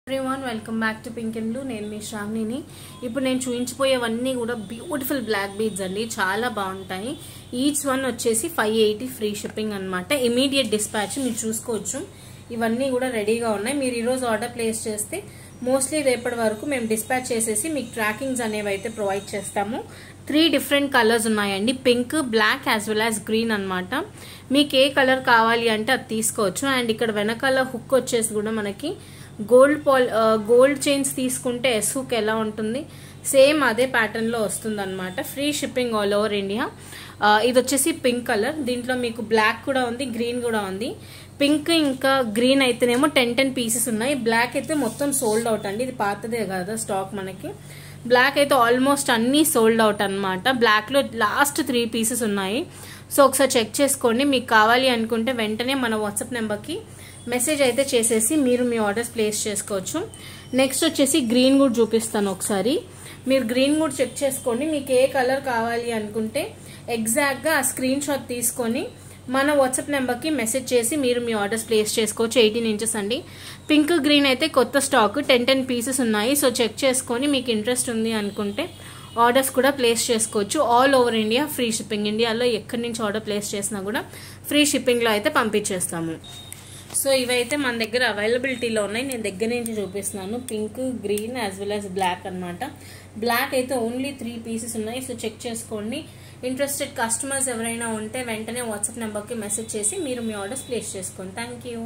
Everyone, welcome back to Pink and Blue. నేను మీ శ్రావణిని. ఇప్పుడు నేను చూయించిపోయేవన్నీ కూడా బ్యూటిఫుల్ బ్లాక్ బీడ్స్ అండి, చాలా బాగుంటాయి. ఈచ్ వన్ వచ్చేసి 580 ఫ్రీ షిప్పింగ్ అన్నమాట. ఇమీడియట్ డిస్పాచ్ మీరు చూసుకోవచ్చు. ఇవన్నీ కూడా రెడీగా ఉన్నాయి. మీరు ఈరోజు ఆర్డర్ ప్లేస్ చేస్తే మోస్ట్లీ రేపటి వరకు మేము డిస్పాచ్ చేసేసి మీకు ట్రాకింగ్స్ అనేవి అయితే ప్రొవైడ్ చేస్తాము. 3 డిఫరెంట్ కలర్స్ ఉన్నాయండి, pink, black as well as green అన్నమాట. మీకు ఏ కలర్ కావాలి అంటే అది తీసుకోవచ్చు. అండ్ ఇక్కడ వెనకాల హుక్ వచ్చేసి కూడా మనకి గోల్డ్ చైన్స్ తీసుకుంటే ఎస్ హుక్ ఎలా ఉంటుంది సేమ్ అదే ప్యాటర్న్ లో వస్తుంది అనమాట. Free shipping all over India. ఇది వచ్చేసి పింక్ కలర్, దీంట్లో మీకు బ్లాక్ కూడా ఉంది, గ్రీన్ కూడా ఉంది. పింక్ ఇంకా గ్రీన్ అయితేనేమో 10 పీసెస్ ఉన్నాయి. బ్లాక్ అయితే మొత్తం సోల్డ్ అవుట్ అండి, ఇది పాతదే కదా స్టాక్ మనకి. బ్లాక్ అయితే ఆల్మోస్ట్ అన్ని సోల్డ్ అవుట్ అనమాట. బ్లాక్ లో లాస్ట్ 3 పీసెస్ ఉన్నాయి. సో ఒకసారి చెక్ చేసుకోండి. మీకు కావాలి అనుకుంటే వెంటనే మన వాట్సాప్ నెంబర్కి మెసేజ్ అయితే చేసేసి మీరు మీ ఆర్డర్స్ ప్లేస్ చేసుకోవచ్చు. నెక్స్ట్ వచ్చేసి గ్రీన్ కూడా చూపిస్తాను ఒకసారి. మీరు గ్రీన్ కూడా చెక్ చేసుకోండి. మీకు ఏ కలర్ కావాలి అనుకుంటే ఎగ్జాక్ట్గా ఆ స్క్రీన్ షాట్ తీసుకొని మన వాట్సాప్ నెంబర్కి మెసేజ్ చేసి మీరు మీ ఆర్డర్స్ ప్లేస్ చేసుకోవచ్చు. 18 ఇంచెస్ అండి. పింక్ గ్రీన్ అయితే కొత్త స్టాక్ 10 పీసెస్ ఉన్నాయి. సో చెక్ చేసుకొని మీకు ఇంట్రెస్ట్ ఉంది అనుకుంటే ఆర్డర్స్ కూడా ప్లేస్ చేసుకోవచ్చు. All over India free shipping. ఇండియాలో ఎక్కడి నుంచి ఆర్డర్ ప్లేస్ చేసినా కూడా ఫ్రీ షిప్పింగ్లో అయితే పంపించేస్తాము. సో ఇవైతే మన దగ్గర అవైలబిలిటీలో ఉన్నాయి. నేను దగ్గర నుంచి చూపిస్తున్నాను. Pink, green as well as black అనమాట. బ్లాక్ అయితే ఓన్లీ 3 పీసెస్ ఉన్నాయి. సో చెక్ చేసుకోండి. ఇంట్రెస్టెడ్ కస్టమర్స్ ఎవరైనా ఉంటే వెంటనే వాట్సాప్ నెంబర్కి మెసేజ్ చేసి మీరు మీ ఆర్డర్స్ ప్లేస్ చేసుకోండి. Thank you.